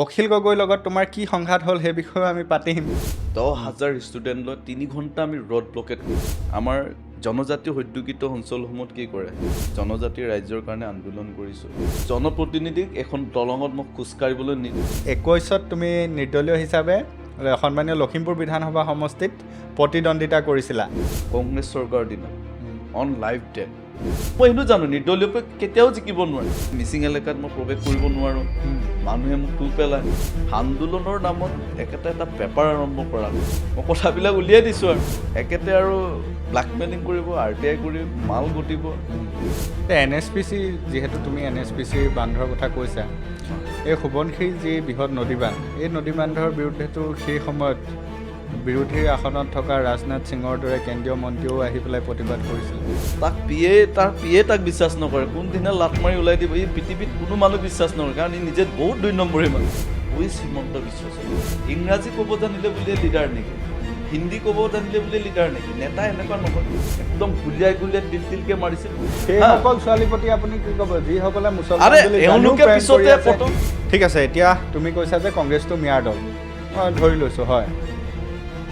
অখিল গগৈৰ লগত তোমাৰ কি সংঘাত হ'ল সেই বিষয়ে আমি পাতিম 10,000 ষ্টুডেণ্ট লৈ 3 ঘণ্টা আমি ৰ'ড ব্লকেট কৰিছোঁ আমাৰ জনজাতীয় উদ্যোগিত অঞ্চলসমূহত কি কৰে জনজাতীয় ৰাজ্যৰ কাৰণে আন্দোলন কৰিছোঁ জনপ্ৰতিনিধিক এখন দলঙত মোক খোজকাঢ়িবলৈ 21ত তুমি নিৰ্দলীয় হিচাপে সন্মানীয় লখিমপুৰ বিধানসভা সমষ্টিত প্ৰতিদ্বন্দ্বিতা কৰিছিলা কংগ্ৰেছ চৰকাৰৰ দিনত অন লাইভ ডেট মই সেইটো জানো নিৰ্দলীয়কৈ কেতিয়াও জিকিব নোৱাৰে মিচিং এলেকাত মই প্ৰৱেশ কৰিব নোৱাৰোঁ মানুহে মোক তুল পেলায় আন্দোলনৰ নামত একেটা এটা পেপাৰ আৰম্ভ কৰা মই কথাবিলাক উলিয়াই দিছোঁ আৰু একেতে আৰু ব্লেকমেইলিং কৰিব RTI কৰি মাল গতিব NSPC যিহেতু তুমি NSPC বান্ধৰ কথা কৈছা এই সোৱণশিৰি যি বৃহৎ নদীবান্ধ এই নদীবান্ধৰ বিৰুদ্ধেতো সেই সময়ত বিৰোধীৰ আসনত থকা ৰাজনাথ সিঙৰ দৰে কেন্দ্ৰীয় মন্ত্ৰীও আহি পেলাই প্ৰতিবাদ কৰিছিল তাৰ পিয়ে তাক বিশ্বাস নকৰে কোনদিনা লাট মাৰি ওলাই দিব এই পৃথিৱীত কোনো মানুহ বিশ্বাস নকৰে কাৰণ ই নিজে বহুত 2 নম্বৰী মানুহ শ্ৰীমন্ত বিশ্ব ইংৰাজী ক'ব জানিলে বুলিয়ে লিডাৰ নেকি হিন্দী ক'ব জানিলে বুলিয়ে লিডাৰ নেকি নেতা এনেকুৱা নহয় একদম গুলিয়াই তিলকে মাৰিছিল সেইসকল ছোৱালীৰ প্ৰতি আপুনি কি ক'ব যিসকলে ঠিক আছে এতিয়া তুমি কৈছা যে কংগ্ৰেছটো মিয়াৰ দল মই ধৰি লৈছোঁ হয়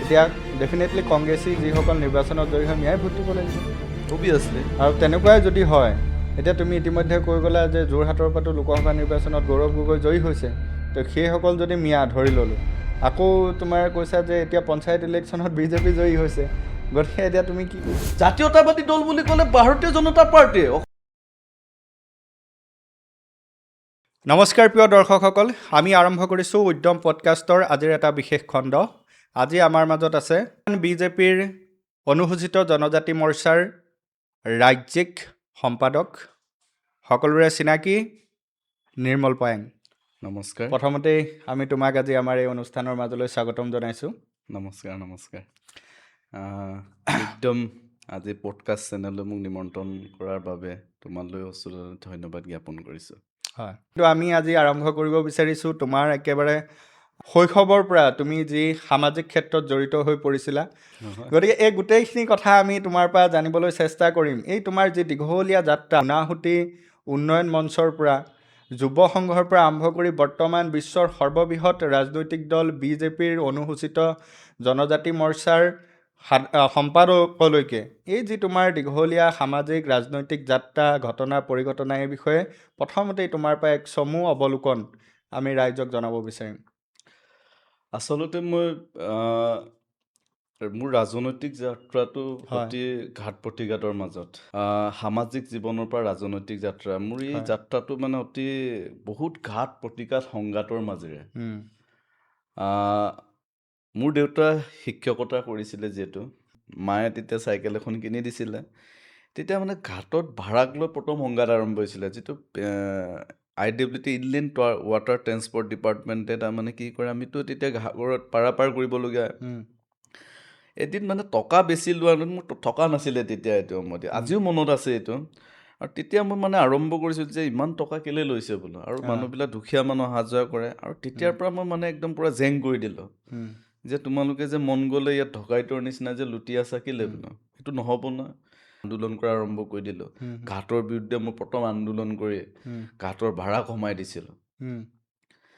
এতিয়া ডেফিনেটলি কংগ্ৰেছী যিসকল নিৰ্বাচনত জয়ী হয় মিয়াই ভোট দিব লাগিব অভিয়াছলি আৰু তেনেকুৱাই যদি হয় এতিয়া তুমি ইতিমধ্যে কৈ গ'লা যে যোৰহাটৰ পৰাতো লোকসভা নিৰ্বাচনত গৌৰৱ গগৈ জয়ী হৈছে তো সেইসকল যদি মিয়া ধৰি ল'লোঁ আকৌ তোমাৰ কৈছা যে এতিয়া পঞ্চায়ত ইলেকশ্যনত বিজেপি জয়ী হৈছে গতিকে এতিয়া তুমি কি জাতীয়তাবাদী দল বুলি ক'লে ভাৰতীয় জনতা পাৰ্টীয়ে নমস্কাৰ প্ৰিয় দৰ্শকসকল আমি আৰম্ভ কৰিছোঁ উদ্যম পডকাষ্টৰ আজিৰ এটা বিশেষ খণ্ড আজি আমাৰ মাজত আছে বিজেপিৰ অনুসূচিত জনজাতি মৰ্চাৰ ৰাজ্যিক সম্পাদক সকলোৰে চিনাকি নিৰ্মল পায়েং নমস্কাৰ প্ৰথমতেই আমি তোমাক আজি আমাৰ এই অনুষ্ঠানৰ মাজলৈ স্বাগতম জনাইছোঁ নমস্কাৰ একদম আজি পডকাষ্ট চেনেললৈ মোক নিমন্ত্ৰণ কৰাৰ বাবে তোমালৈ ধন্যবাদ জ্ঞাপন কৰিছোঁ হয় তো আমি আজি আৰম্ভ কৰিব বিচাৰিছোঁ তোমাৰ একেবাৰে শৈশৱৰ পৰা তুমি যি সামাজিক ক্ষেত্ৰত জড়িত হৈ পৰিছিলা গতিকে এই গোটেইখিনি কথা আমি তোমাৰ পৰা জানিবলৈ চেষ্টা কৰিম এই তোমাৰ যি দীঘলীয়া যাত্ৰা গুণাহুতি উন্নয়ন মঞ্চৰ পৰা যুৱ সংঘৰ পৰা আৰম্ভ কৰি বৰ্তমান বিশ্বৰ সৰ্ববৃহৎ ৰাজনৈতিক দল বিজেপিৰ অনুসূচিত জনজাতি মৰ্চাৰ সম্পাদকলৈকে এই যি তোমাৰ দীঘলীয়া সামাজিক ৰাজনৈতিক যাত্ৰা ঘটনা পৰিঘটনা এই বিষয়ে প্ৰথমতেই তোমাৰ পৰা এক চমু অৱলোকন আমি ৰাইজক জনাব বিচাৰিম আচলতে মই মোৰ ৰাজনৈতিক যাত্ৰাটো অতি ঘাট প্ৰতিঘাতৰ মাজত সামাজিক জীৱনৰ পৰা ৰাজনৈতিক যাত্ৰা মোৰ এই যাত্ৰাটো মানে অতি বহুত ঘাট প্ৰতিঘাত সংঘাতৰ মাজেৰে মোৰ দেউতা শিক্ষকতা কৰিছিলে যিহেতু মায়ে তেতিয়া চাইকেল এখন কিনি দিছিলে তেতিয়া মানে ঘাটত ভাড়াক লৈ প্ৰথম সংঘাত আৰম্ভ হৈছিলে যিটো IWT ইনলেণ্ড ৱাটাৰ ট্ৰেন্সপৰ্ট ডিপাৰ্টমেণ্টে তাৰমানে কি কৰে আমিতো তেতিয়া ঘাগৰত পাৰাপাৰ কৰিবলগীয়া এদিন মানে টকা বেছি লোৱা মোৰ টকা নাছিলে তেতিয়া এইটো সময়ত আজিও মনত আছে এইটো আৰু তেতিয়া মই মানে আৰম্ভ কৰিছোঁ যে ইমান টকা কেলৈ লৈছে বোলো আৰু মানুহবিলাক দুখীয়া মানুহ অহা যোৱা কৰে আৰু তেতিয়াৰ পৰা মই মানে একদম পূৰা জেং কৰি দিলোঁ যে তোমালোকে যে মন গ'লে ইয়াত ঢকাইতৰ নিচিনা যে লুটি আছা কেলৈ বোলো সেইটো নহ'ব না আন্দোলন কৰা আৰম্ভ কৰি দিলোঁ ঘাটৰ বিৰুদ্ধে মই প্ৰথম আন্দোলন কৰি ঘাটৰ ভাড়া কমাই দিছিলোঁ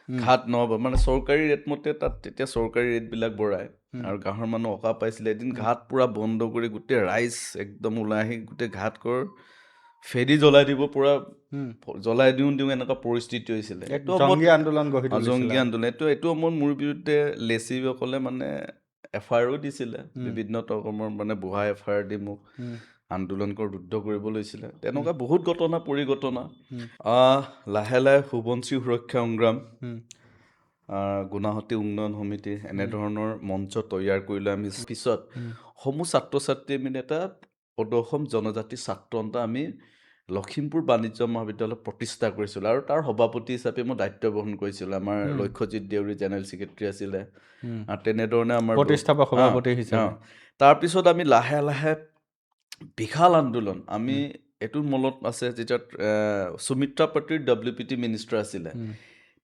ঘাট নহ'ব মানে চৰকাৰী ৰেট মতে তাত তেতিয়া চৰকাৰী ৰেটবিলাক বঢ়ায় আৰু গাঁৱৰ মানুহ অকা পাইছিলে এদিন ঘাট পূৰা বন্ধ কৰি গোটেই ৰাইজ একদম ওলাই আহি গোটেই ঘাটকৰ ফেৰী জ্বলাই দিব পূৰা জ্বলাই দিওঁ এনেকুৱা পৰিস্থিতি হৈছিলে জংগী আন্দোলন এইটো মোৰ বিৰুদ্ধে লেচিসকলে মানে FIR দিছিলে বিভিন্ন ৰকমৰ মানে বুঢ়া FIR দি মোক আন্দোলন ৰুদ্ধ কৰিব লৈছিলে তেনেকুৱা বহুত ঘটনা পৰিঘটনা লাহে লাহে সোৱণশিৰি সুৰক্ষা সংগ্ৰাম গুণাহুতি উন্নয়ন সমিতি এনেধৰণৰ মঞ্চ তৈয়াৰ কৰিলে আমি পিছত সমূহ ছাত্ৰ ছাত্ৰীয়ে মিলি এটা অদশম জনজাতি ছাত্ৰ সন্থা আমি লখিমপুৰ বাণিজ্য মহাবিদ্যালয়ত প্ৰতিষ্ঠা কৰিছিলোঁ আৰু তাৰ সভাপতি হিচাপে মই দায়িত্ব বহন কৰিছিলোঁ আমাৰ লক্ষ্যজিৎ দেউৰী জেনেৰেল ছেক্ৰেটাৰী আছিলে আৰু তেনেধৰণে আমাৰ প্ৰতিষ্ঠাপক সভাপতি হিচাপে তাৰপিছত আমি লাহে লাহে বিশাল আন্দোলন আমি এইটো মনত আছে যেতিয়া সুমিত্ৰা পাত্ৰীৰ WPT মিনিষ্টাৰ আছিলে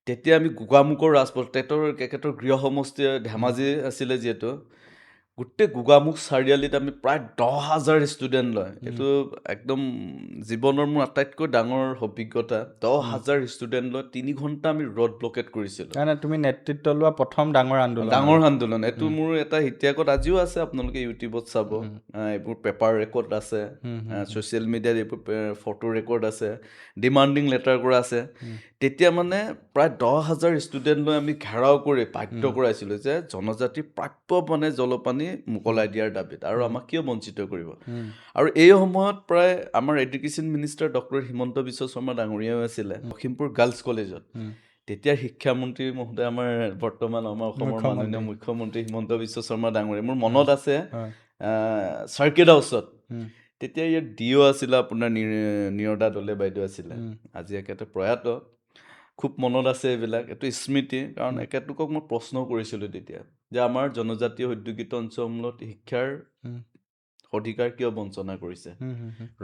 তেতিয়া আমি গোগামুখৰ ৰাজপথ তেখেতৰ গৃহ সমষ্টি ধেমাজি আছিলে যিহেতু গোটেই গোগামুখ চাৰিআলিত আমি প্ৰায় 10,000 ষ্টুডেণ্ট লয় এইটো একদম জীৱনৰ মোৰ আটাইতকৈ ডাঙৰ অভিজ্ঞতা 10,000 ষ্টুডেণ্ট লৈ 3 ঘণ্টা আমি ৰ'ড ব্লকেট কৰিছিলোঁ মানে তুমি নেতৃত্ব লোৱা প্ৰথম ডাঙৰ আন্দোলন ডাঙৰ আন্দোলন এইটো মোৰ এটা ইতিহাসত আজিও আছে আপোনালোকে ইউটিউবত চাব এইবোৰ পেপাৰ ৰেকৰ্ড আছে ছ'চিয়েল মিডিয়াত এইবোৰ ফটো ৰেকৰ্ড আছে ডিমাণ্ডিং লেটাৰ কৰা আছে তেতিয়া মানে প্ৰায় 10,000 ষ্টুডেণ্ট লৈ আমি ঘেৰাও কৰি বাধ্য কৰাইছিলোঁ যে জনজাতিৰ প্ৰাপ্য মানে জলপানী মোকলাই দিয়াৰ দাবীত আৰু আমাক কিয় বঞ্চিত কৰিব আৰু এই সময়ত প্ৰায় আমাৰ education minister doctor Himanta Biswa Sharma ডাঙৰীয়াও আছিলে লখিমপুৰ গাৰ্লছ কলেজত তেতিয়া শিক্ষামন্ত্ৰী মহোদয় আমাৰ বৰ্তমান আমাৰ অসমৰ মাননীয় মুখ্যমন্ত্ৰী হিমন্ত বিশ্ব শৰ্মা ডাঙৰীয়া মোৰ মনত আছে চাৰ্কিট হাউচত তেতিয়া ইয়াত ডিঅ' আছিলে আপোনাৰ নিৰদা দলে বাইদেউ আছিলে আজি একেটা প্ৰয়াত খুব মনত আছে এইবিলাক এইটো স্মৃতি কাৰণ একেটোকক মই প্ৰশ্ন কৰিছিলোঁ তেতিয়া যে আমাৰ জনজাতীয় উদ্যোগিত অঞ্চলসমূহত শিক্ষাৰ অধিকাৰ কিয় বঞ্চনা কৰিছে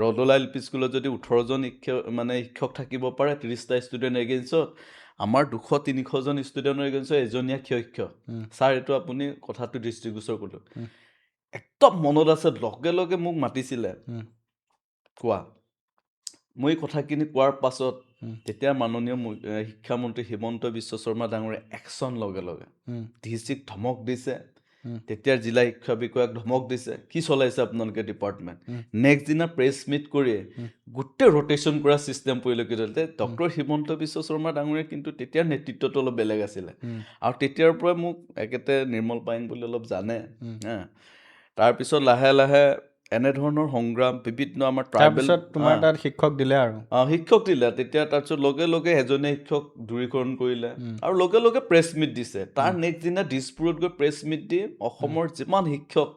ৰদলা এল পি স্কুলত যদি 18জন শিক্ষক থাকিব পাৰে 30টা ষ্টুডেণ্ট এগেইনষ্টত আমাৰ 200-300জন ষ্টুডেণ্টৰ এগেইনষ্টত এজনীয়া শিক্ষক ছাৰ এইটো আপুনি কথাটো দৃষ্টিগোচৰ কৰিলোঁ একদম মনত আছে লগে লগে মোক মাতিছিলে কোৱা মই এই কথাখিনি কোৱাৰ পাছত তেতিয়া মাননীয় শিক্ষামন্ত্ৰী হিমন্ত বিশ্ব শৰ্মা ডাঙৰে একশ্যন লগে লগে ডিচিক ধমক দিছে তেতিয়াৰ জিলা শিক্ষা বিষয়াক ধমক দিছে কি চলাইছে আপোনালোকে ডিপাৰ্টমেণ্ট নেক্সট দিনা প্ৰেছ মিট কৰি গোটেই ৰটেশ্যন কৰা ছিষ্টেম পৰিলক্ষিত হ'ল ডক্টৰ হিমন্ত বিশ্ব শৰ্মা ডাঙৰীয়া কিন্তু তেতিয়াৰ নেতৃত্বটো অলপ বেলেগ আছিলে আৰু তেতিয়াৰ পৰাই মোক একেতে নিৰ্মল পায়েং বুলি অলপ জানে তাৰপিছত লাহে লাহে এনেধৰণৰ সংগ্ৰাম বিভিন্ন আমাৰ ট্ৰাইবেল তোমাৰ তাত শিক্ষক দিলে আৰু শিক্ষক দিলে তেতিয়া তাৰপিছত লগে লগে এজনে শিক্ষক দূৰীকৰণ কৰিলে আৰু লগে লগে প্ৰেছ মিট দিছে তাৰ নেক্সট দিনা দিছপুৰত গৈ প্ৰেছ মিট দি অসমৰ যিমান শিক্ষক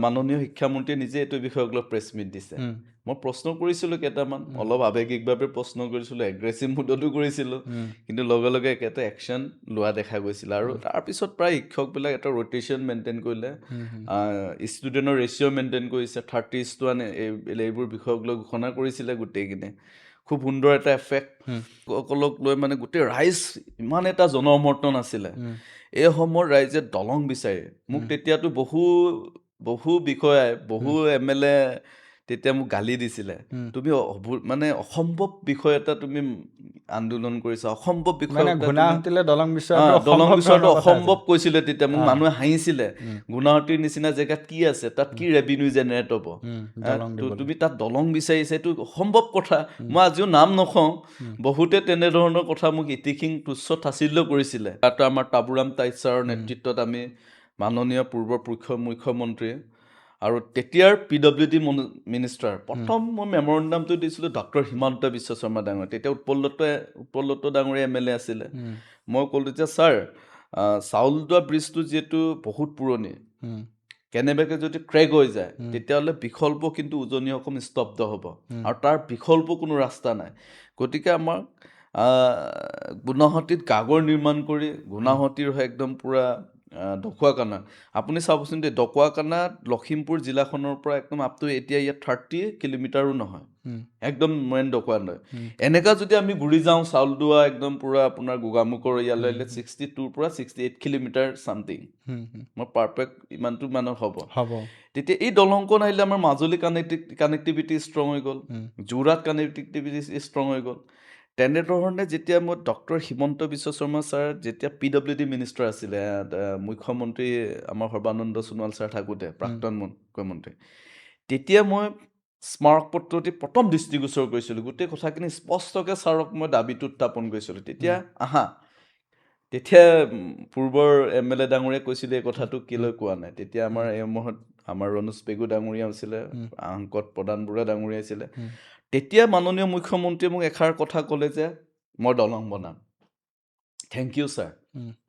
মাননীয় শিক্ষামন্ত্ৰীয়ে নিজে এইটো বিষয়ক লৈ প্ৰেছ মিট দিছে মই প্ৰশ্ন কৰিছিলোঁ কেইটামান অলপ আৱেগিকভাৱে প্ৰশ্ন কৰিছিলোঁ এগ্ৰেছিভ মুডতো কৰিছিলোঁ কিন্তু লগে লগে একেটা একশ্যন লোৱা দেখা গৈছিল আৰু তাৰপিছত প্ৰায় শিক্ষকবিলাক এটা ৰোটেশ্যন মেইনটেইন কৰিলে ষ্টুডেণ্টৰ ৰেচিঅ' মেইনটেইন কৰিছে 30:1 এইবোৰ বিষয়ক লৈ ঘোষণা কৰিছিলে গোটেইখিনি খুব সুন্দৰ এটা এফেক্ট সকলক লৈ মানে গোটেই ৰাইজ ইমান এটা জনসমৰ্থন আছিলে এই সময়ত ৰাইজে দলং বিচাৰে মোক তেতিয়াতো বহু বিষয়াই বহু MLA তেতিয়া মোক গালি দিছিলে তুমি মানে অসম্ভৱ বিষয় এটা তুমি আন্দোলন কৰিছা অসম্ভৱ বিষয় দলং বিচৰাটো অসম্ভৱ কৈছিলে তেতিয়া মোক মানুহে হাঁহিছিলে গুণাৱতীৰ নিচিনা জেগাত কি আছে তাত কি ৰেভিনিউ জেনেৰেট হ'ব তুমি তাত দলং বিচাৰিছা এইটো অসম্ভৱ কথা মই আজিও নাম নকওঁ বহুতে তেনেধৰণৰ কথা মোক ইতিখিং তুচ্ছ তাচ্ছিল্য কৰিছিলে তাতো আমাৰ তাবুৰাম টাইট ছাৰৰ নেতৃত্বত আমি মাননীয় পূৰ্বৰ মুখ্যমন্ত্ৰী আৰু তেতিয়াৰ PWD মিনিষ্টাৰ প্ৰথম মই মেমৰেণ্ডামটো দিছিলোঁ ডক্টৰ হিমন্ত বিশ্ব শৰ্মা ডাঙৰীয়া তেতিয়া উৎপলদত্ত ডাঙৰীয়া MLA আছিলে মই ক'লোঁ যে ছাৰ চাউলদোৱা ব্ৰিজটো যিহেতু বহুত পুৰণি কেনেবাকৈ যদি ক্ৰেক হৈ যায় তেতিয়াহ'লে বিকল্প কিন্তু উজনি অসম স্তব্ধ হ'ব আৰু তাৰ বিকল্প কোনো ৰাস্তা নাই গতিকে আমাক গুণাসতিত গাগৰ নিৰ্মাণ কৰি গুণাসতিৰ হয় একদম পূৰা ঢকুৱাখানা আপুনি চাবচোন দেই ঢকুৱাখানাত লখিমপুৰ জিলাখনৰ পৰা একদম আপ টু এতিয়া ইয়াত 30 কিলোমিটাৰো নহয় একদম মেইন ঢকুৱাখানা এনেকুৱা যদি আমি ঘূৰি যাওঁ চাউলদোৱা একদম পূৰা আপোনাৰ গোগামুখৰ ইয়ালৈ 62 পৰা 68 কিলোমিটাৰ ছামথিং মই পাৰফেক্ট ইমানটো মানৰ হ'ব তেতিয়া এই দলংখন আহিলে আমাৰ মাজুলী কানেক্টিভিটি ষ্ট্ৰং হৈ গ'ল যোৰহাট কানেক্টিভিটি ষ্ট্ৰং হৈ গ'ল তেনেধৰণে যেতিয়া মই ডক্টৰ হিমন্ত বিশ্ব শৰ্মা ছাৰ যেতিয়া PWD মিনিষ্টাৰ আছিলে মুখ্যমন্ত্ৰী আমাৰ সৰ্বানন্দ সোণোৱাল ছাৰ থাকোঁতে প্ৰাক্তন মুখ্যমন্ত্ৰী তেতিয়া মই স্মাৰক পত্ৰটি প্ৰথম দৃষ্টিগোচৰ কৰিছিলোঁ গোটেই কথাখিনি স্পষ্টকৈ ছাৰক মই দাবীটো উত্থাপন কৰিছিলোঁ তেতিয়া তেতিয়া পূৰ্বৰ MLA ডাঙৰীয়াই কৈছিলে এই কথাটো কেলৈ কোৱা নাই তেতিয়া আমাৰ এই সময়ত আমাৰ ৰণোজ পেগু ডাঙৰীয়া আছিলে আংকত প্ৰধান বুঢ়া ডাঙৰীয়া আছিলে তেতিয়া মাননীয় মুখ্যমন্ত্ৰীয়ে মোক এষাৰ কথা ক'লে যে মই দলং বনাম থেংক ইউ ছাৰ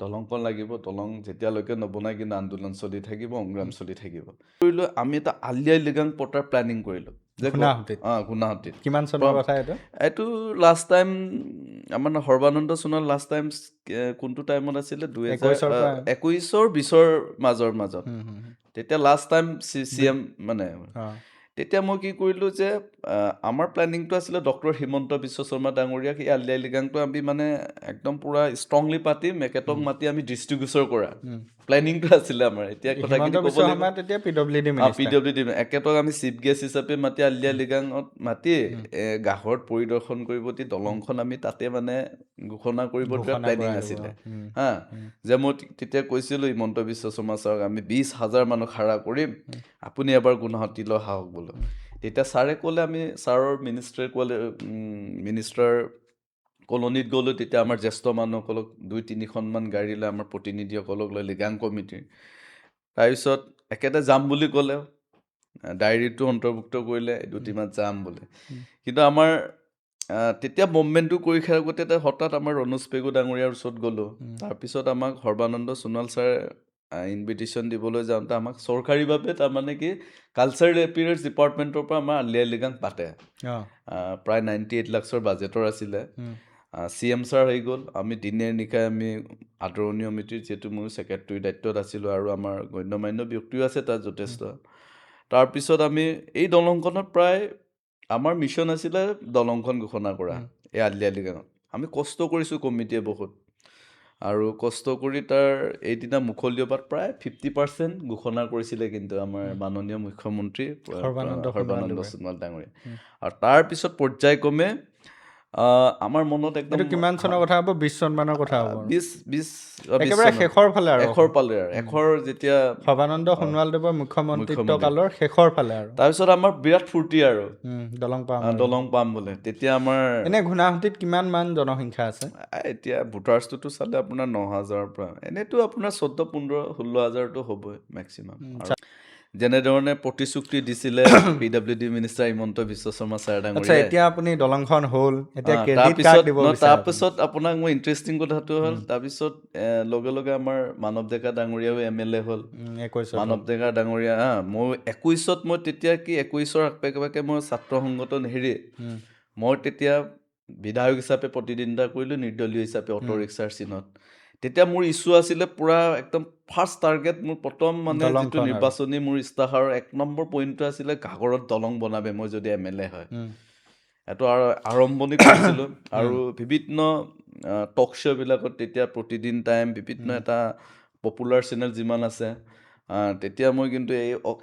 দলংখন লাগিব দলং যেতিয়ালৈকে নবনাই কিন্তু আন্দোলন চলি থাকিব সংগ্ৰাম চলি থাকিব কৰিলোঁ আমি এটা আলি আই লৃগাং পতাৰ প্লেনিং কৰিলোঁ যে গুণাসতিত কিমান চনৰ কথা এইটো লাষ্ট টাইম আমাৰ সৰ্বানন্দ সোণোৱাল লাষ্ট টাইম কোনটো টাইমত আছিলে 2021-20ৰ মাজত তেতিয়া লাষ্ট টাইম CM মানে তেতিয়া মই কি কৰিলোঁ যে আমাৰ প্লেনিংটো আছিলে ডক্টৰ হিমন্ত বিশ্ব শৰ্মা ডাঙৰীয়াক এই আলি আই লৃগাংটো আমি মানে একদম পূৰা ষ্ট্ৰংলি পাতিম, একেটক মাতি আমি দৃষ্টিগোচৰ কৰা প্লেনিংটো আছিলে আমাৰ। এতিয়া হিমন্ত কথাখিনি ক'ব বিশ্ব লাগিব। শৰ্মা তেতিয়া PWD মিনিষ্টাৰ। PWD একেটক আমি চিফ গেষ্ট হিচাপে মাতি আলি আই লৃগাঙত মাতি গাহৰত পৰিদৰ্শন কৰিব দি দলংখন আমি তাতে মানে ঘোষণা কৰিব দিয়া ঘোষণা প্লেনিং কৰাই দিব। আছিলে হা। যে মই তেতিয়া কৈছিলোঁ হিমন্ত বিশ্ব শৰ্মা ছাৰক আমি 20,000 মানুহ খাৰা কৰিম, আপুনি এবাৰ গুৱাহাটীলৈ আহক বোলো। তেতিয়া ছাৰে ক'লে, আমি ছাৰৰ মিনিষ্টাৰ কলনীত গ'লোঁ। তেতিয়া আমাৰ জ্যেষ্ঠ মানুহসকলক 2-3খনমান গাড়ী লৈ আমাৰ প্ৰতিনিধিসকলক লৈ লৃগাং কমিটিৰ। তাৰপিছত একেটা যাম বুলি ক'লে, ডায়েৰীটো অন্তৰ্ভুক্ত কৰিলে 2-3 যাম বুলি। কিন্তু আমাৰ তেতিয়া মুভমেণ্টটো কৰি থাকোঁতে হঠাৎ আমাৰ ৰণোজ পেগু ডাঙৰীয়াৰ ওচৰত গ'লোঁ। তাৰপিছত আমাক সৰ্বানন্দ সোণোৱাল ছাৰে ইনভিটেশ্যন দিবলৈ যাওঁতে আমাক চৰকাৰীভাৱে তাৰমানে কি কালচাৰেল এপিয়াৰেন্স ডিপাৰ্টমেণ্টৰ পৰা আমাৰ আলি আই লৃগাং পাতে। প্ৰায় 98 লাখৰ বাজেটৰ আছিলে। CM ছাৰ হৈ গ'ল। আমি দিনে নিশাই আমি আদৰণীয় সমিতিৰ, যিহেতু মোৰ ছেক্ৰেটেৰী দায়িত্বত আছিলোঁ আৰু আমাৰ গণ্যমান্য ব্যক্তিও আছে তাত যথেষ্ট। তাৰপিছত আমি এই দলংখনত প্ৰায় আমাৰ মিছন আছিলে দলংখন ঘোষণা কৰা এই আলি আই লৃগাঙত। আমি কষ্ট কৰিছোঁ কমিটিয়ে বহুত, আৰু কষ্ট কৰি তাৰ এইদিনা মুকলিওপাত প্ৰায় 50% ঘোষণা কৰিছিলে কিন্তু আমাৰ মাননীয় মুখ্যমন্ত্ৰী সৰ্বানন্দ সোণোৱাল ডাঙৰীয়া। আৰু তাৰপিছত পৰ্যায়ক্ৰমে আমাৰ মনত একদম এইটো কিমান চনৰ কথা হ'ব? 20 চনমানৰ কথা হ'ব। 20 একেবাৰে শেষৰ ফালে আৰু। এশৰ পালে আৰু এশৰ যেতিয়া সৰ্বানন্দ সোণোৱালদেৱৰ মুখ্যমন্ত্ৰিত্ব কালৰ শেষৰ ফালে আৰু। তাৰপিছত আমাৰ বিৰাট ফূৰ্তি আৰু দলং পাম বোলে। তেতিয়া আমাৰ এনে গুৱাহাটীত কিমান মান জনসংখ্যা আছে? এতিয়া ভোটাৰ্ছটোতো চালে আপোনাৰ 9,000ৰ পৰা, এনেইতো আপোনাৰ 14, 15, 16,000টো হ'বই মেক্সিমাম। আৰু যেনেধৰণে প্ৰতিশ্ৰুতি দিছিলে PWD minister Himanta Biswa Sharma sir ডাঙৰীয়াই। এতিয়া আপুনি দলংখন হ'ল, এতিয়া ক্ৰেডিট কাৰ্ড দিব বিচাৰে? তাৰপিছত আপোনাক মই ইণ্টাৰেষ্টিং কথাটো হ'ল, তাৰপিছত লগে লগে আমাৰ মানৱ ডেকা ডাঙৰীয়াও MLA হ'ল। মানৱ ডেকা ডাঙৰীয়া মই 21ত মই তেতিয়া কি 21ৰ আশে-পাশে মই ছাত্ৰ সংগঠন হেৰি মই তেতিয়া বিধায়ক হিচাপে প্ৰতিদ্বন্দ্বিতা কৰিলোঁ, নিৰ্দলীয় হিচাপে অটো ৰিক্সাৰ চিনত। তেতিয়া মোৰ ইছ্যু আছিলে পূৰা একদম ফাৰ্ষ্ট টাৰ্গেট, মোৰ প্ৰথম মানে যিটো নিৰ্বাচনী মোৰ ইস্তাহাৰৰ 1 নম্বৰ পইণ্টটো আছিলে ঘাগৰত দলং বনাবে মই যদি MLA হয়। এইটো আৰম্ভণি কৰিছিলোঁ। আৰু বিভিন্ন টক শ্ব'বিলাকত তেতিয়া প্ৰতিদিন টাইম, বিভিন্ন এটা পপুলাৰ চেনেল যিমান আছে, তেতিয়া মই কিন্তু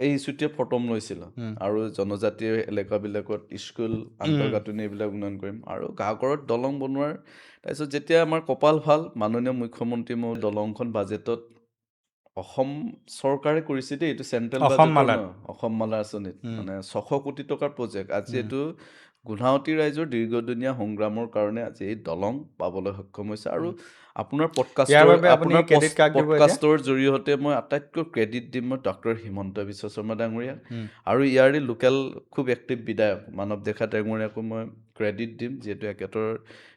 এই ইছ্যুটোৱে প্ৰথম লৈছিলোঁ। আৰু জনজাতীয় এলেকাবিলাকত স্কুল আন্তঃগাঁথনি এইবিলাক উন্নয়ন কৰিম আৰু ঘাগৰত দলং বনোৱাৰ। তাৰপিছত যেতিয়া আমাৰ কপাল ভাল, মাননীয় মুখ্যমন্ত্ৰী মোৰ দলংখন বাজেটত অসম চৰকাৰে কৰিছে দেই, এইটো চেণ্ট্ৰেল বাজেটৰ অসম মালা আঁচনিত মানে 600 কোটি টকাৰ প্ৰজেক্ট। আজি এইটো গুৱাহাটী ৰাইজৰ দীৰ্ঘদিনীয়া সংগ্ৰামৰ কাৰণে আজি এই দলং পাবলৈ সক্ষম হৈছে। আৰু আপোনাৰ পডকাষ্টৰ জৰিয়তে মই আটাইতকৈ ক্ৰেডিট দিম মই ডক্টৰ হিমন্ত বিশ্ব শৰ্মা ডাঙৰীয়াক, আৰু ইয়াৰে লোকেল খুব এক্টিভ বিধায়ক মানৱ ডেকা ডাঙৰীয়াকো মই ক্ৰেডিট দিম, যিহেতু একেটাৰ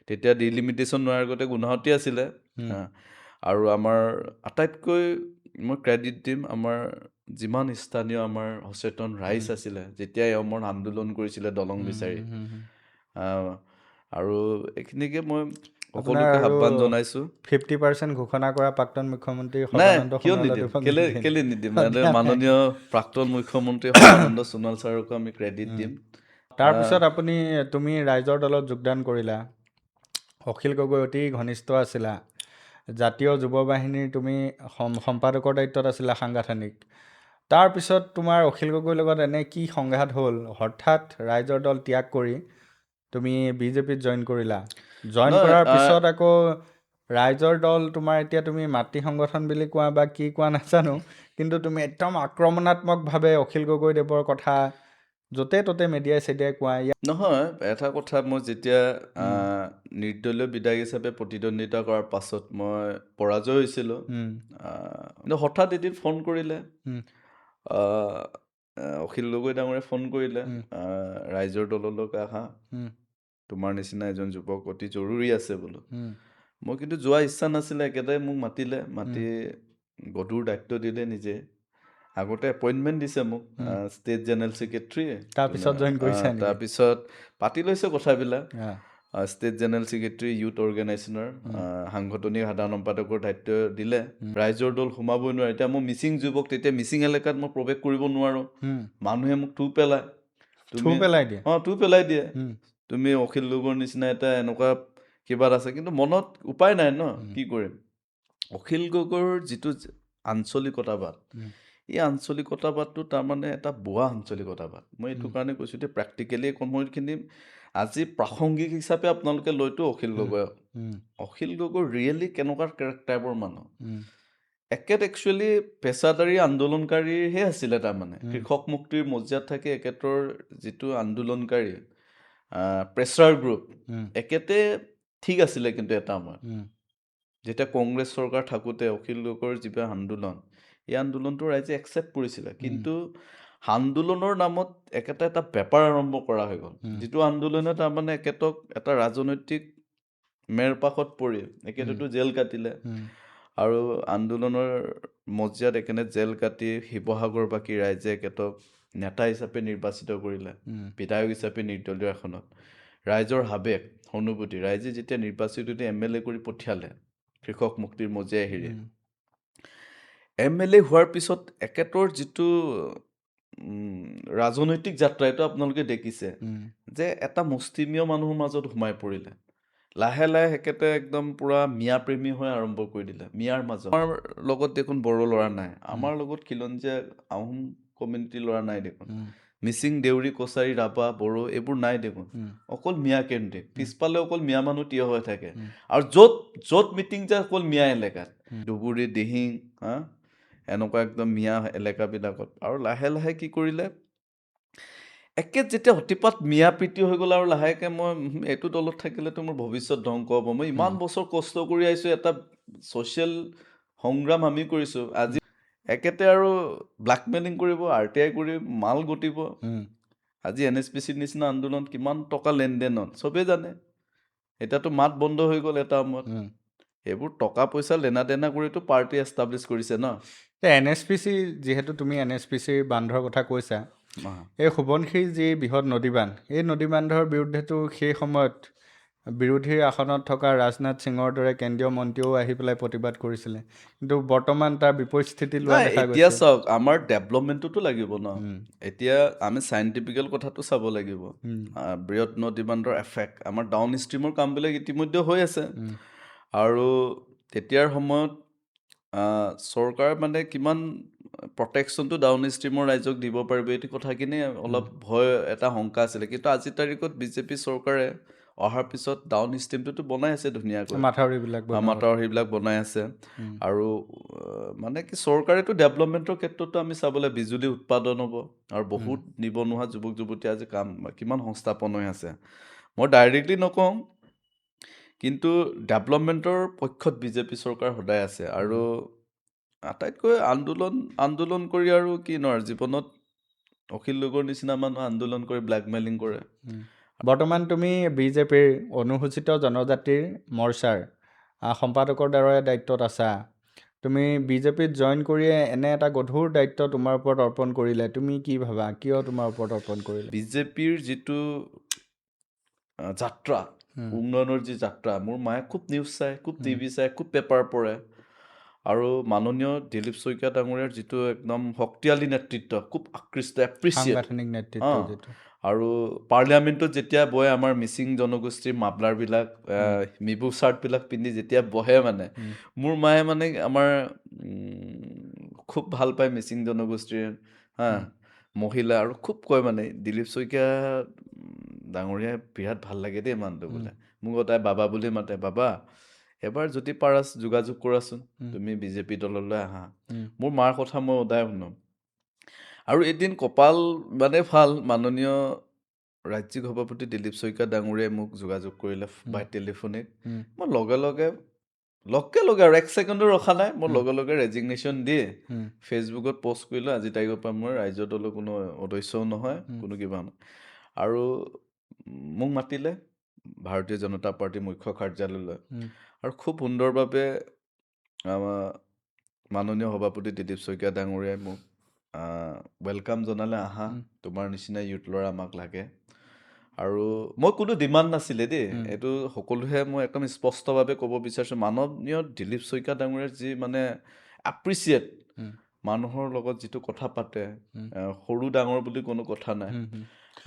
তেতিয়া ডিলিমিটেশ্যন নোৱাৰ আগতে গুৱাহাটী আছিলে। আৰু আমাৰ আটাইতকৈ মই ক্ৰেডিট দিম আমাৰ যিমান স্থানীয় আমাৰ সচেতন ৰাইজ আছিলে, যেতিয়া এওঁমৰ আন্দোলন কৰিছিলে দলং বিচাৰি। আৰু এইখিনিকে মই সকলোকে আহ্বান জনাইছোঁ। 50% ঘোষণা কৰা প্ৰাক্তন মুখ্যমন্ত্ৰী নাই, কিয় নিদিম, কেলে নিদিম? মাননীয় প্ৰাক্তন মুখ্যমন্ত্ৰী সৰ্বানন্দ সোণোৱাল ছাৰকো আমি ক্ৰেডিট দিম। তাৰপিছত তুমি ৰাইজৰ দলত যোগদান কৰিলা, অখিল গগৈ অতি ঘনিষ্ঠ আছিলা, জাতীয় যুৱ বাহিনীৰ তুমি সম্পাদকৰ দায়িত্বত আছিলা সাংগঠনিক। তাৰপিছত তোমাৰ অখিল গগৈৰ লগত এনে কি সংঘাত হ'ল, হঠাৎ ৰাইজৰ দল ত্যাগ কৰি তুমি BJPত জইন কৰিলা? জইন কৰাৰ পিছত আকৌ ৰাইজৰ দল তোমাৰ এতিয়া তুমি মাতৃ সংগঠন বুলি কোৱা বা কি কোৱা নাজানো, কিন্তু তুমি একদম আক্ৰমণাত্মকভাৱে অখিল গগৈদেৱৰ কথা য'তে ত'তে মেডিয়াই কোৱা। নহয়, এটা কথা, মই যেতিয়া নিৰ্দলীয় বিধায়ক হিচাপে প্ৰতিদ্বন্দ্বিতা কৰাৰ পাছত মই পৰাজয় হৈছিলোঁ, কিন্তু হঠাৎ এদিন ফোন কৰিলে অখিল গগৈ ডাঙৰে, ফোন কৰিলে ৰাইজৰ দললৈকে আহা, তোমাৰ নিচিনা এজন যুৱক অতি জৰুৰী আছে বোলো। মই কিন্তু যোৱা ইচ্ছা নাছিলে। একেটাই মোক মাতি গধুৰ দায়িত্ব দিলে নিজে। আগতে এপইণ্টমেণ্ট দিছে মোক ষ্টেট জেনেৰেল ছেক্ৰেটাৰী। তাৰপিছত পাতি লৈছে কথাবিলাক। ষ্টেট জেনেৰেল ছেক্ৰেটাৰী, ইউথ অৰ্গেনাইজেশ্যনৰ সাংগঠনিক সাধাৰণ সম্পাদকৰ দায়িত্ব দিলে। ৰাইজৰ দল সোমাবই নোৱাৰে। এতিয়া মই মিচিং যুৱক, তেতিয়া মিচিং এলেকাত মই প্ৰৱেশ কৰিব নোৱাৰোঁ, মানুহে মোক থু পেলায়। থু পেলাই দিয়ে থু পেলাই দিয়ে উম, তুমি অখিল গগৈৰ নিচিনা এটা এনেকুৱা কিবা এটা আছে কিন্তু মনত উপায় নাই ন কি কৰিম অখিল গগৈৰ যিটো আঞ্চলিকতাবাদ উম, এই আঞ্চলিকতাবাদটো তাৰমানে এটা বোৱা আঞ্চলিকতাবাদ মই এইটো কাৰণে কৈছোঁ যে প্ৰেক্টিকেলি সময়খিনি আজি প্ৰাসংগিক হিচাপে আপোনালোকে লৈতো অখিল গগৈ উম, অখিল গগৈ ৰিয়েলি কেনেকুৱা টাইপৰ মানুহ উম, একেত একচুৱেলি পেচাদাৰী আন্দোলনকাৰীহে আছিলে তাৰমানে কৃষক মুক্তিৰ মজিয়াত থাকি একেতৰ যিটো আন্দোলনকাৰী প্ৰেছাৰ গ্ৰুপ উম, একেতে ঠিক আছিলে কিন্তু এটা সময়ত উম, যেতিয়া কংগ্ৰেছ চৰকাৰ থাকোঁতে অখিল গগৈৰ যিবিলাক আন্দোলন এই আন্দোলনটো ৰাইজে একচেপ্ট কৰিছিলে কিন্তু আন্দোলনৰ নামত এটা বেপাৰ আৰম্ভ কৰা হৈ গ'ল যিটো আন্দোলনে তাৰমানে একেতক এটা ৰাজনৈতিক মেৰপাকত পৰি একেতো জেল কাটিলে আৰু আন্দোলনৰ মজিয়াত একেনে জেল কাটি শিৱসাগৰবাসী ৰাইজে একেতক নেতা হিচাপে নিৰ্বাচিত কৰিলে বিধায়ক হিচাপে নিৰ্দলীয় আসনত ৰাইজৰ হাবেক সহানুভূতি ৰাইজে যেতিয়া নিৰ্বাচিত MLA কৰি পঠিয়ালে কৃষক মুক্তিৰ মজিয়াই হেৰি MLA হোৱাৰ পিছত একেতৰ যিটো ৰাজনৈতিক যাত্ৰা এইটো আপোনালোকে দেখিছে যে এটা মুষ্টিমীয় মানুহৰ মাজত সোমাই পৰিলে লাহে লাহে একেতে একদম পুৰা মিয়া প্ৰেমী হৈ আৰম্ভ কৰি দিলে মিয়াৰ মাজত আমাৰ লগত দেখোন বড়ো ল'ৰা নাই আমাৰ লগত খিলঞ্জীয়া আহোম কমিউনিটিৰ ল'ৰা নাই দেখোন মিচিং দেউৰী কছাৰী ৰাভা বড়ো এইবোৰ নাই দেখোন অকল মিয়া কেন্দ্ৰিক পিছফালে অকল মিয়া মানুহ থিয় হৈ থাকে আৰু য'ত মিটিং যায় অকল মিয়া এলেকাত ধুবুৰী দিহিং এনেকুৱা একদম মিয়া এলেকাবিলাকত আৰু লাহে লাহে কি কৰিলে একে যেতিয়া অতিপাত মিয়া প্ৰীতি হৈ গ'ল আৰু লাহেকৈ মই এইটো দলত থাকিলেতো মোৰ ভৱিষ্যত ধ্বংস হ'ব মই ইমান বছৰ কষ্ট কৰি আহিছোঁ এটা ছ'চিয়েল সংগ্ৰাম আমি কৰিছোঁ আজি একেতে আৰু ব্লেকমেইলিং কৰিব RTI কৰি মাল গতিব আজি NSPCৰ নিচিনা আন্দোলন কিমান টকা লেনদেন হ'ল চবেই জানে এতিয়াতো মাত বন্ধ হৈ গ'ল এটা সময়ত এইবোৰ টকা পইচা লেনা দেনা কৰিতো পাৰ্টি এষ্টাব্লিছ কৰিছে ন NSPC যিহেতু তুমি NSPCৰ বান্ধৰ কথা কৈছা এই সোৱণশিৰি যি বৃহৎ নদীবান্ধ এই নদীবান্ধৰ বিৰুদ্ধেতো সেই সময়ত বিৰোধীৰ আসনত থকা ৰাজনাথ সিঙৰ দৰে কেন্দ্ৰীয় মন্ত্ৰীও আহি পেলাই প্ৰতিবাদ কৰিছিলে কিন্তু বৰ্তমান তাৰ বিপৰীত স্থিতি লোৱা দেখা এতিয়া গৈছে চাওক আমাৰ ডেভেলপমেণ্টটোতো লাগিব ন এতিয়া আমি চাইণ্টিফিকেল কথাটো চাব লাগিব বৃহৎ নদীবান্ধৰ এফেক্ট আমাৰ ডাউন ষ্ট্ৰীমৰ কামবিলাক ইতিমধ্যে হৈ আছে আৰু তেতিয়াৰ সময়ত চৰকাৰ মানে কিমান প্ৰটেকশ্যনটো ডাউন ষ্ট্ৰীমৰ ৰাইজক দিব পাৰিব এইটো কথাখিনি অলপ ভয় এটা শংকা আছিলে কিন্তু আজিৰ তাৰিখত বিজেপি চৰকাৰে অহাৰ পিছত ডাউন ষ্ট্ৰীমটোতো বনাই আছে ধুনীয়াকৈ মাথাউৰিবিলাক বনাই আছে আৰু মানে কি চৰকাৰেতো ডেভেলপমেণ্টৰ ক্ষেত্ৰতো আমি চাবলৈ বিজুলী উৎপাদন হ'ব আৰু বহুত নিবনুৱা যুৱক যুৱতী আজি কিমান সংস্থাপন হৈ আছে মই ডাইৰেক্টলি নকওঁ কিন্তু ডেভেলপমেণ্টৰ পক্ষত বিজেপি চৰকাৰ সদায় আছে আৰু আটাইতকৈ আন্দোলন কৰি আৰু কি নহয় জীৱনত অখিল গগৈৰ নিচিনা মানুহ আন্দোলন কৰি ব্লেকমেইলিং কৰে বৰ্তমান তুমি বিজেপিৰ অনুসূচিত জনজাতিৰ মৰ্চাৰ সম্পাদকৰ দ্বাৰা দায়িত্বত আছা তুমি বিজেপিত জইন কৰিয়ে এনে এটা গধুৰ দায়িত্ব তোমাৰ ওপৰত অৰ্পণ কৰিলে তুমি কি ভাবা কিয় তোমাৰ ওপৰত অৰ্পণ কৰিলে বিজেপিৰ যিটো যাত্ৰা উন্নয়নৰ যি যাত্ৰা মোৰ মায়ে খুব নিউজ চায় খুব টিভি চায় খুব পেপাৰ পঢ়ে আৰু মাননীয় দিলীপ শইকীয়া ডাঙৰীয়াৰ যিটো একদম শক্তিশালী নেতৃত্ব খুব আকৃষ্ট এপ্ৰিচিয়েট আৰু পাৰ্লিয়ামেণ্টত যেতিয়া বহে আমাৰ মিচিং জনগোষ্ঠীৰ মাফলাৰবিলাক মিবু চাৰ্টবিলাক পিন্ধি যেতিয়া বহে মানে মোৰ মায়ে মানে আমাৰ খুব ভাল পায় মিচিং জনগোষ্ঠীৰ মহিলা আৰু খুব কয় মানে দিলীপ শইকীয়া ডাঙৰীয়া বিৰাট ভাল লাগে দেই মানুহটো বোলে মোক তাই বাবা বুলি মাতে বাবা এবাৰ যদি পাৰা যোগাযোগ কৰাচোন তুমি বিজেপি দললৈ আহা মোৰ মাৰ কথা মই সদায় শুনো আৰু এদিন কপাল মানে ভাল মাননীয় ৰাজ্যিক সভাপতি দিলীপ শইকীয়া ডাঙৰীয়াই মোক যোগাযোগ কৰিলে বাই টেলিফোনিক মই লগে লগে আৰু 1 ছেকেণ্ডো ৰখা নাই মই লগে লগে ৰেজিগনেশ্যন দি ফেচবুকত পষ্ট কৰিলোঁ আজি তাৰিখৰ পৰা মই ৰাজ্য দলৰ কোনো সদস্যও নহয় কোনো কিবা নহয় আৰু মোক মাতিলে ভাৰতীয় জনতা পাৰ্টীৰ মুখ্য কাৰ্যালয়লৈ আৰু খুব সুন্দৰভাৱে মাননীয় সভাপতি দিলীপ শইকীয়া ডাঙৰীয়াই মোক ৱেলকাম জনালে আহা তোমাৰ নিচিনা ইউথ ল'ৰা আমাক লাগে আৰু মই কোনো ডিমাণ্ড নাছিলে দেই এইটো সকলোহে মই একদম স্পষ্টভাৱে ক'ব বিচাৰিছোঁ মাননীয় দিলীপ শইকীয়া ডাঙৰীয়াৰ যি মানে এপ্ৰিচিয়েট মানুহৰ লগত যিটো কথা পাতে সৰু ডাঙৰ বুলি কোনো কথা নাই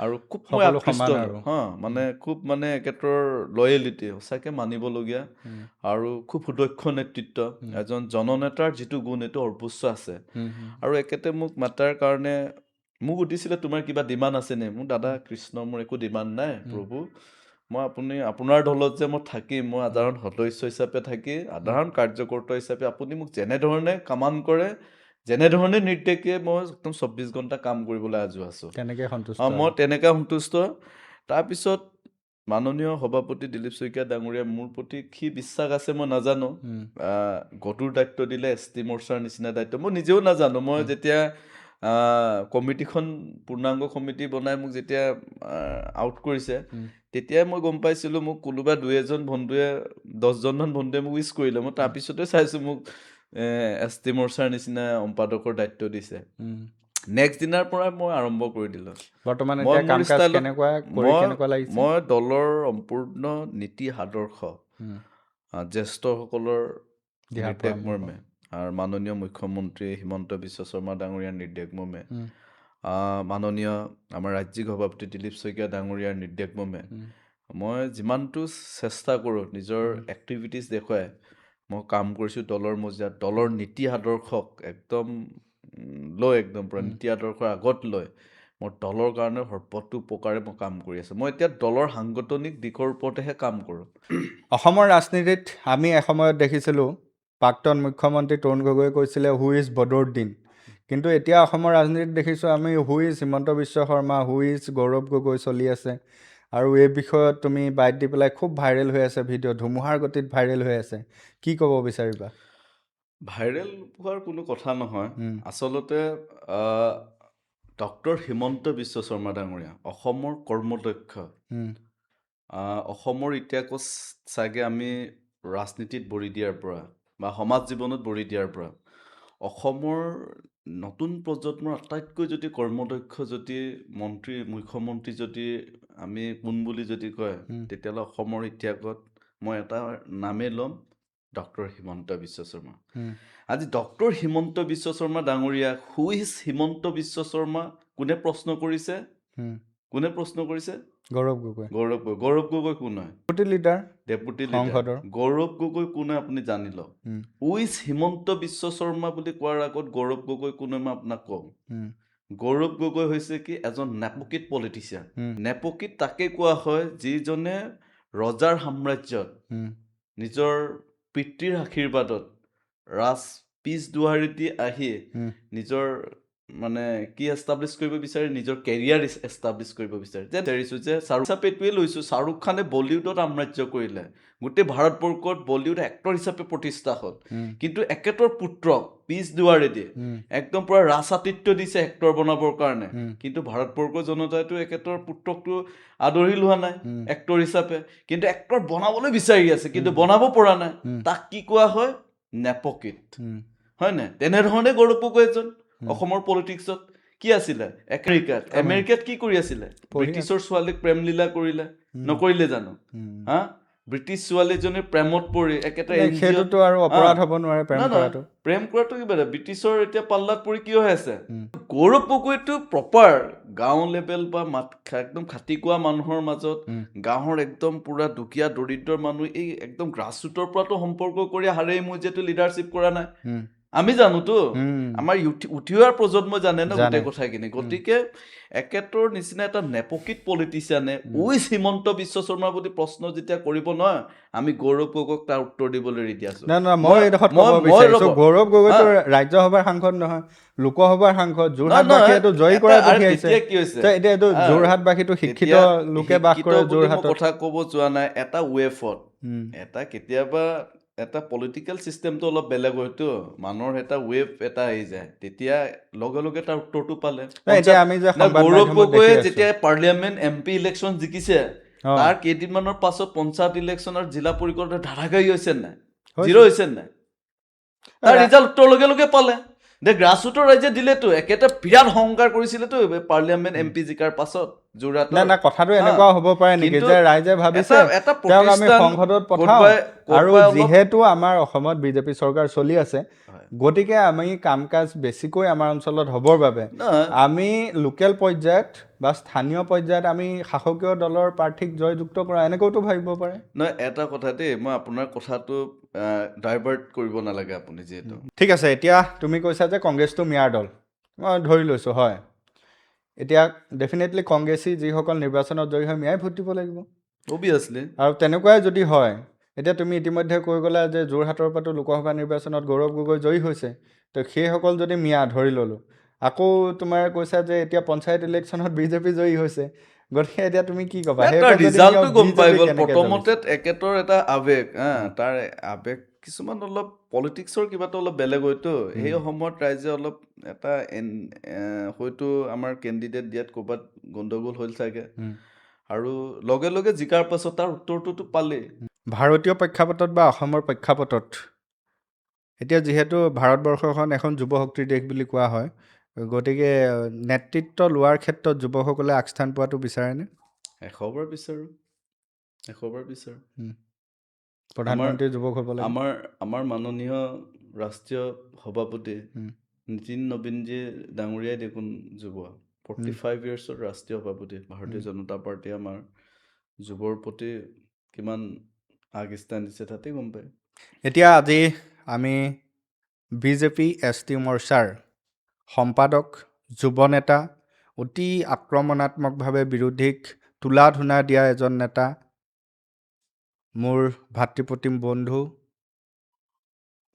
আৰু খুব মই সকলো আকৃষ্ট সমান হ'লো আৰু। হা মানে খুব মানে একেটোৰ লয়েলিটি সঁচাকৈ মানিবলগীয়া আৰু খুব সুদক্ষ নেতৃত্ব এজন জননেতাৰ যিটো গুণ এইটো সৰ্বোচ্চ আছে আৰু একেতে মোক মাতাৰ কাৰণে মোক সুধিছিলে তোমাৰ কিবা ডিমাণ্ড আছে নে মোক দাদা কৃষ্ণ মোৰ একো ডিমাণ্ড নাই প্ৰভু মই আপোনাৰ দলত যে মই থাকিম মই সাধাৰণ সদস্য হিচাপে থাকি সাধাৰণ কাৰ্যকৰ্তা হিচাপে আপুনি মোক যেনেধৰণে কামান কৰে যেনেধৰণে নিৰ্দেশ দিয়ে মই একদম 24 ঘণ্টা কাম কৰিবলৈ সাজু আছোঁ তেনেকৈ সন্তুষ্ট মই তেনেকৈ সন্তুষ্ট তাৰপিছত মাননীয় সভাপতি দিলীপ শইকীয়া ডাঙৰীয়া মোৰ প্ৰতি কি বিশ্বাস আছে মই নাজানো গধুৰ দায়িত্ব দিলে এছ টি মৰ্চাৰ নিচিনা দায়িত্ব মই নিজেও নাজানো মই যেতিয়া কমিটিখন পূৰ্ণাংগ কমিটি বনাই মোক যেতিয়া আউট কৰিছে তেতিয়াই মই গম পাইছিলোঁ মোক কোনোবা 2-এজন বন্ধুৱে 10জনমান বন্ধুৱে মোক উইচ কৰিলে মই তাৰপিছতে চাইছোঁ মোক এছ টি মৰ্চাৰ নিচিনা সম্পাদকৰ দায়িত্ব দিছে নেক্সট দিনাৰ পৰা মই আৰম্ভ কৰি দিলোঁ বৰ্তমান এতিয়া কাম কাজ কেনেকুৱা কৰি কেনেকুৱা লাগিছে মই দলৰ সম্পূৰ্ণ নীতি আদৰ্শ জ্যেষ্ঠসকলৰ নিৰ্দেশ মৰ্মে আৰু মাননীয় মুখ্যমন্ত্ৰী হিমন্ত বিশ্ব শৰ্মা ডাঙৰীয়াৰ নিৰ্দেশ মৰ্মে মাননীয় আমাৰ ৰাজ্যিক সভাপতি দিলীপ শইকীয়া ডাঙৰীয়াৰ নিৰ্দেশ মৰ্মে মই যিমানটো চেষ্টা কৰোঁ নিজৰ এক্টিভিটিছ দেখুৱাই মই কাম কৰিছোঁ দলৰ মজিয়াত দলৰ নীতি আদৰ্শক একদম একদম পুৰা নীতি আদৰ্শৰ আগত লৈ মই দলৰ কাৰণে সৰ্বতো উপকাৰে মই কাম কৰি আছোঁ মই এতিয়া দলৰ সাংগঠনিক দিশৰ ওপৰতেহে কাম কৰোঁ অসমৰ ৰাজনীতিত আমি এসময়ত দেখিছিলোঁ প্ৰাক্তন মুখ্যমন্ত্ৰী তৰুণ গগৈয়ে কৈছিলে হু ইজ বদৰুদ্দিন কিন্তু এতিয়া অসমৰ ৰাজনীতিত দেখিছোঁ আমি who is Himanta Biswa Sarma who is Gaurav Gogoi চলি আছে আৰু এই বিষয়ত তুমি বাইট দি পেলাই খুব ভাইৰেল হৈ আছে ভিডিঅ' ধুমুহাৰ গতিত ভাইৰেল হৈ আছে কি ক'ব বিচাৰিবা ভাইৰেল হোৱাৰ কোনো কথা নহয় আচলতে ডক্টৰ হিমন্ত বিশ্ব শৰ্মা ডাঙৰীয়া অসমৰ কৰ্মদক্ষ অসমৰ ইতিহাস চাগে আমি ৰাজনীতিত ভৰি দিয়াৰ পৰা বা সমাজ জীৱনত ভৰি দিয়াৰ পৰা অসমৰ নতুন প্ৰজন্মৰ আটাইতকৈ যদি কৰ্মদক্ষ যদি মুখ্যমন্ত্ৰী যদি আমি কোন বুলি যদি কয় তেতিয়াহ'লে অসমৰ ইতিহাসত মই এটা নামেই ল'ম ডক্টৰ হিমন্ত বিশ্ব শৰ্মা আজি ডক্টৰ হিমন্ত বিশ্ব শৰ্মা ডাঙৰীয়া হু ইজ হিমন্ত বিশ্ব শৰ্মা কোনে প্ৰশ্ন কৰিছে গৌৰৱ গগৈ কোন হয় ডেপুটি লিডাৰ গৌৰৱ গগৈ কোন হয় আপুনি জানি লওক হু ইজ হিমন্ত বিশ্ব শৰ্মা বুলি কোৱাৰ আগত গৌৰৱ গগৈ কোন হয় মই আপোনাক কওঁ গৌৰৱ গগৈ হৈছে কি এজন নেপোকিত পলিটিচিয়ান নেপোকিত তাকে কোৱা হয় যিজনে ৰজাৰ সাম্ৰাজ্যত নিজৰ পিতৃৰ আশীৰ্বাদত পিছ দুৱাৰিটি আহি নিজৰ মানে কি এষ্টাব্লিছ কৰিব বিচাৰে নিজৰ কেৰিয়াৰ এষ্টাব্লিছ কৰিব বিচাৰে যে শ্বাহৰুখ হিচাপে এইটোৱে লৈছোঁ শ্বাহৰুখ খানে বলিউডত সাম্ৰাজ্য কৰিলে গোটেই ভাৰতবৰ্ষত বলিউড এক্টৰ হিচাপে প্ৰতিষ্ঠা হ'ল কিন্তু একেটোৰ পুত্ৰক পিছ দুৱাৰেদি একদম পুৰা ৰাজআতিথ্য দিছে এক্টৰ বনাবৰ কাৰণে কিন্তু ভাৰতবৰ্ষৰ জনতাইতো একেটোৰ পুত্ৰকটো আদৰি লোৱা নাই এক্টৰ হিচাপে কিন্তু এক্টৰ বনাবলৈ বিচাৰি আছে কিন্তু বনাব পৰা নাই তাক কি কোৱা হয় নেপোকিত হয় নাই তেনেধৰণে গৌৰৱ গগৈ এজন অসমৰ পলিটিক্সত কি আছিলে আমেৰিকাত কি কৰি আছিলে ব্ৰিটিছৰ ছোৱালীক প্ৰেম লীলা কৰিলে নকৰিলে জানো হা ব্ৰিটিছ ছোৱালীজনী প্ৰেমত পৰি সেইটোতো আৰু অপৰাধ হ'ব নোৱাৰে প্ৰেম কৰাটো কিবা ব্ৰিটিছৰ এতিয়া পাল্লাত পৰি কিয় হৈ আছে গৌৰৱ গগৈটো প্ৰপাৰ গাঁও লেভেল বা একদম খাটি কোৱা মানুহৰ মাজত গাঁৱৰ একদম পুৰা দুখীয়া দৰিদ্ৰৰ মানুহ এই একদম গ্ৰাছৰুটৰ পৰাতো সম্পৰ্ক কৰি হাৰেই মোৰ যিহেতু লিডাৰশ্বিপ কৰা নাই আমি জানোতো আমাৰ উঠি অহাৰ প্ৰজন্মই জানে ন গোটেই কথাখিনি গতিকে একেটোৰ নিচিনা এটা নেপোকিত পলিটিচিয়ানে উইজ হিমন্ত বিশ্ব শৰ্মা বুলি প্ৰশ্ন যেতিয়া কৰিব নহয় আমি গৌৰৱ গগৈক তাৰ উত্তৰ দিবলৈ ৰেডি আছো গৌৰৱ গগৈতো ৰাজ্যসভাৰ সাংসদ নহয় লোকসভাৰ সাংসদ যোৰহাটবাসীয়েতো জয়ী কৰা পঠিয়াইছে এতিয়া এইটো যোৰহাটবাসীতো শিক্ষিত লোকে বাস কৰে যোৰহাটত কথা ক'ব যোৱা নাই এটা ৱেফত এটা কেতিয়াবা এটা পলিটিকেল চিষ্টেমটো অলপ বেলেগ হয়তো মানুহৰ এটা ৱেভ এটা আহি যায় তেতিয়া লগে লগে তাৰ উত্তৰটো পালে গৌৰৱ গগৈয়ে যেতিয়া পাৰ্লিয়ামেণ্ট MP ইলেকশ্যন জিকিছে তাৰ কেইদিনমানৰ পাছত পঞ্চায়ত ইলেকশ্যনৰ জিলা পৰিষদৰ ধাৰাবাহিক হৈছে নাই 0 হৈছে নাই তাৰ ৰিজাল্ট উত্তৰ লগে লগে পালে গ্ৰাছৰুটৰ ৰাইজে দিলেতো একেটা বিৰাট সংস্কাৰ কৰিছিলেতো পাৰ্লিয়ামেণ্ট MP জিকাৰ পাছত না যোৰহাটৰ না কথাটো হা এনেকুৱা হ'ব পাৰে নেকি কিন্তু যে ৰাইজে ভাবিছে এটা তেওঁক আমি প্ৰতিষ্ঠান সংসদত পঠাওঁ ক'তবাই আৰু ক'তবাই অলপ যিহেতু আমাৰ অসমত বিজেপি চৰকাৰ চলি আছে হয় গতিকে আমি কাম কাজ বেছিকৈ আমাৰ অঞ্চলত হ'বৰ বাবে নহয় আমি লোকেল পৰ্যায়ত বা স্থানীয় পৰ্যায়ত আমি শাসকীয় দলৰ প্ৰাৰ্থীক জয়যুক্ত কৰা এনেকৈতো ভাবিব পাৰে নহয় এটা কথা দেই মই আপোনাৰ কথাটো ডাইভাৰ্ট কৰিব নালাগে আপুনি যিহেতু ঠিক আছে এতিয়া তুমি কৈছা যে কংগ্ৰেছটো মিয়াৰ দল মই ধৰি লৈছোঁ হয় এতিয়া ডেফিনেটলি কংগ্ৰেছী যিসকল নিৰ্বাচনত জয়ী হয় মিয়াই ভোট দিব লাগিব অবিয়াছলি আৰু তেনেকুৱাই যদি হয় এতিয়া তুমি ইতিমধ্যে কৈ গ'লা যে যোৰহাটৰ পৰাতো লোকসভা নিৰ্বাচনত গৌৰৱ গগৈ জয়ী হৈছে তো সেইসকল যদি মিয়া ধৰি ল'লোঁ আকৌ তোমাৰ কৈছা যে এতিয়া পঞ্চায়ত ইলেকশ্যনত বিজেপি জয়ী হৈছে গতিকে এতিয়া তুমি কি ক'বা তাৰ সেইসকল যদি ৰিজাল্টটো গম পাই বিজেপি গ'ল কেনেকৈ প্ৰথমতে জ্বলিছে একেটাৰ এটা আৱেগ তাৰ আৱেগ কিছুমান অলপ পলিটিক্সৰ কিবাটো অলপ বেলেগ হয়তো সেই সময়ত ৰাইজে অলপ এটা হয়তো আমাৰ কেণ্ডিডেট দিয়াত ক'ৰবাত গণ্ডগোল হ'ল চাগে আৰু লগে লগে জিকাৰ পাছত তাৰ উত্তৰটোতো পালেই ভাৰতীয় প্ৰেক্ষাপটত বা অসমৰ প্ৰেক্ষাপটত এতিয়া যিহেতু ভাৰতবৰ্ষখন এখন যুৱ শক্তিৰ দেশ বুলি কোৱা হয় গতিকে নেতৃত্ব লোৱাৰ ক্ষেত্ৰত যুৱকসকলে আগস্থান পোৱাটো বিচাৰেনে 100বাৰ বিচাৰোঁ 100বাৰ বিচাৰোঁ প্ৰধানমন্ত্ৰী যুৱক হ'ব লাগে আমাৰ আমাৰ মাননীয় ৰাষ্ট্ৰীয় সভাপতি উম, নীতিন নবীনজী ডাঙৰীয়াই দেখোন যুৱ 45 ইয়াৰ্ছৰ ৰাষ্ট্ৰীয় সভাপতি ভাৰতীয় জনতা পাৰ্টীয়ে আমাৰ যুৱৰ প্ৰতি কিমান আগস্থান দিছে তাতেই গম পায় এতিয়া আজি আমি বিজেপি এছ টি মৰ্চাৰ সম্পাদক যুৱ নেতা অতি আক্ৰমণাত্মকভাৱে বিৰোধীক তোলা ধূনা দিয়া এজন নেতা মোৰ ভাতৃপ্ৰতিম বন্ধু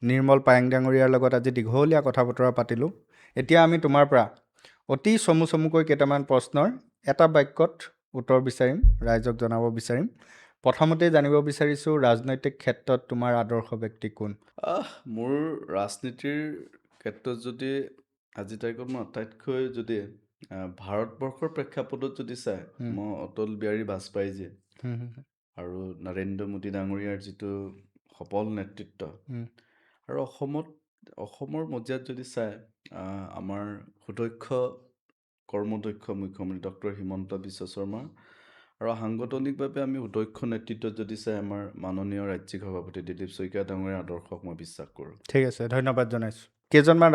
নিৰ্মল পায়েং ডাঙৰীয়াৰ লগত আজি দীঘলীয়া কথা বতৰা পাতিলোঁ এতিয়া আমি তোমাৰ পৰা অতি চমুকৈ কেইটামান প্ৰশ্নৰ এটা বাক্যত উত্তৰ বিচাৰিম ৰাইজক জনাব বিচাৰিম প্ৰথমতেই জানিব বিচাৰিছোঁ ৰাজনৈতিক ক্ষেত্ৰত তোমাৰ আদৰ্শ ব্যক্তি কোন মোৰ ৰাজনীতিৰ ক্ষেত্ৰত যদি আজিৰ তাৰিখত মই আটাইতকৈ যদি ভাৰতবৰ্ষৰ প্ৰেক্ষাপটত যদি চাই মই অটল বিহাৰী বাজপেয়ীজী আৰু নৰেন্দ্ৰ মোদী ডাঙৰীয়াৰ যিটো সফল নেতৃত্ব আৰু অসমৰ মজিয়াত যদি চাই আমাৰ সুদক্ষ কৰ্মদক্ষ মুখ্যমন্ত্ৰী ডক্টৰ হিমন্ত বিশ্ব শৰ্মা আৰু সাংগঠনিকভাৱে আমি সুদক্ষ নেতৃত্বত যদি চাই আমাৰ মাননীয় ৰাজ্যিক সভাপতি দিলীপ শইকীয়া ডাঙৰীয়াৰ আদৰ্শক মই বিশ্বাস কৰোঁ ঠিক আছে ধন্যবাদ জনাইছোঁ কেইজনমান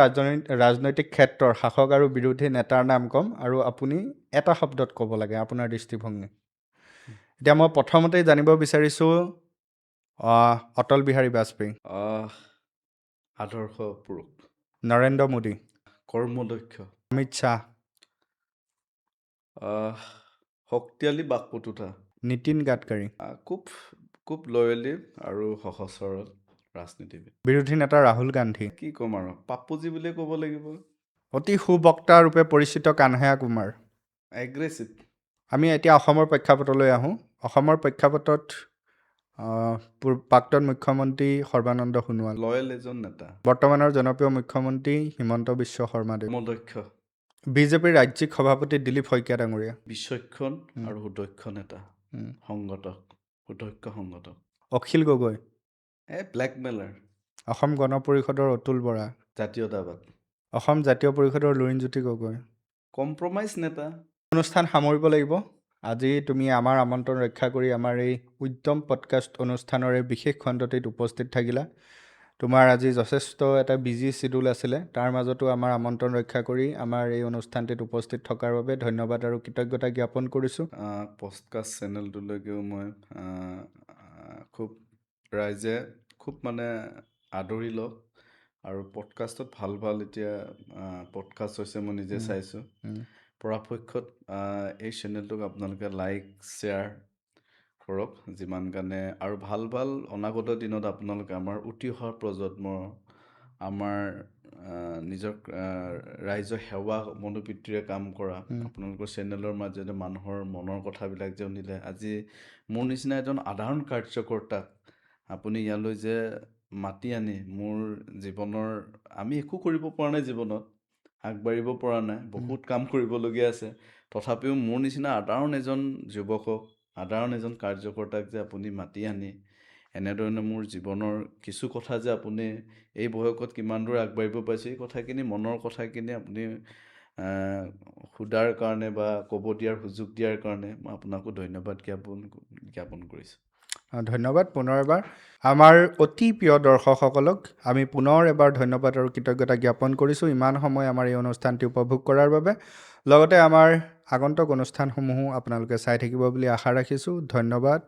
ৰাজনৈতিক ক্ষেত্ৰৰ শাসক আৰু বিৰোধী নেতাৰ নাম ক'ম আৰু আপুনি এটা শব্দত ক'ব লাগে আপোনাৰ দৃষ্টিভংগী এতিয়া মই প্ৰথমতেই জানিব বিচাৰিছোঁ অটল বিহাৰী বাজপেয়ী আদৰ্শ পুৰুষ নৰেন্দ্ৰ মোদী কৰ্মদক্ষ অমিত শ্বাহ শক্তিশালী বাকপটুতা নীতিন গাডকাৰী খুব লয়েলি আৰু সহজ সৰল ৰাজনীতিবিদ বিৰোধী নেতা ৰাহুল গান্ধী কি ক'ম আৰু পাপুজি বুলিয়ে ক'ব লাগিব অতি সুবক্তা ৰূপে পৰিচিত কানহায়া কুমাৰ এগ্ৰেছিভ আমি এতিয়া অসমৰ প্ৰেক্ষাপটলৈ আহোঁ অসমৰ প্ৰেক্ষাপটত প্ৰাক্তন মুখ্যমন্ত্ৰী সৰ্বানন্দ সোণোৱাল লয়েল এজন নেতা বৰ্তমানৰ জনপ্ৰিয় মুখ্যমন্ত্ৰী হিমন্ত বিশ্ব শৰ্মাদেৱ কৰ্মদক্ষ বিজেপিৰ ৰাজ্যিক সভাপতি দিলীপ শইকীয়া ডাঙৰীয়া বিচক্ষণ আৰু সুদক্ষ নেতা সুদক্ষ সংগঠক অখিল গগৈ ব্লেকমেলাৰ অসম গণ পৰিষদৰ অতুল বৰা জাতীয়তাবাদ অসম জাতীয় পৰিষদৰ লুৰিণজ্যোতি গগৈ কম্প্ৰমাইজ নেতা অনুষ্ঠান সামৰিব লাগিব আজি তুমি আমাৰ আমন্ত্ৰণ ৰক্ষা কৰি আমাৰ এই উদ্যম পডকাষ্ট অনুষ্ঠানৰ এই বিশেষ খণ্ডটিত উপস্থিত থাকিলা তোমাৰ আজি যথেষ্ট এটা বিজি চিডুল আছিলে তাৰ মাজতো আমাৰ আমন্ত্ৰণ ৰক্ষা কৰি আমাৰ এই অনুষ্ঠানটিত উপস্থিত থকাৰ বাবে ধন্যবাদ আৰু কৃতজ্ঞতা জ্ঞাপন কৰিছোঁ পডকাষ্ট চেনেলটোলৈকেও মই খুব ৰাইজে খুব মানে আদৰি লওক আৰু পডকাষ্টত ভাল এতিয়া পডকাষ্ট হৈছে মই নিজে চাইছোঁ পৰাপক্ষত এই চেনেলটোক আপোনালোকে লাইক শ্বেয়াৰ কৰক যিমান কাৰণে আৰু ভাল অনাগত দিনত আপোনালোকে আমাৰ উঠি অহা প্ৰজন্ম আমাৰ নিজৰ ৰাইজৰ সেৱা মনোবৃত্তিৰে কাম কৰা আপোনালোকৰ চেনেলৰ মাজতে মানুহৰ মনৰ কথাবিলাক যে শুনিলে আজি মোৰ নিচিনা এজন সাধাৰণ কাৰ্যকৰ্তাক আপুনি ইয়ালৈ যে মাতি আনি মোৰ জীৱনৰ আমি একো কৰিব পৰা নাই জীৱনত আগবাঢ়িব পৰা নাই বহুত কাম কৰিবলগীয়া আছে তথাপিও মোৰ নিচিনা সাধাৰণ এজন যুৱকক সাধাৰণ এজন কাৰ্যকৰ্তাক যে আপুনি মাতি আনি এনেধৰণে মোৰ জীৱনৰ কিছু কথা যে আপুনি এই বয়সত কিমান দূৰ আগবাঢ়িব পাইছে এই কথাখিনি মনৰ কথাখিনি আপুনি সোধাৰ কাৰণে বা ক'ব দিয়াৰ সুযোগ দিয়াৰ কাৰণে মই আপোনাকো ধন্যবাদ জ্ঞাপন কৰিছোঁ। ধন্যবাদ পুনৰ এবাৰ। আমাৰ অতি প্ৰিয় দৰ্শকসকলক আমি পুনৰ এবাৰ ধন্যবাদ আৰু কৃতজ্ঞতা জ্ঞাপন কৰিছোঁ ইমান সময় আমাৰ এই অনুষ্ঠানটি উপভোগ কৰাৰ বাবে। লগতে আমাৰ আগন্তুক অনুষ্ঠানসমূহো আপোনালোকে চাই থাকিব বুলি আশা ৰাখিছোঁ। ধন্যবাদ।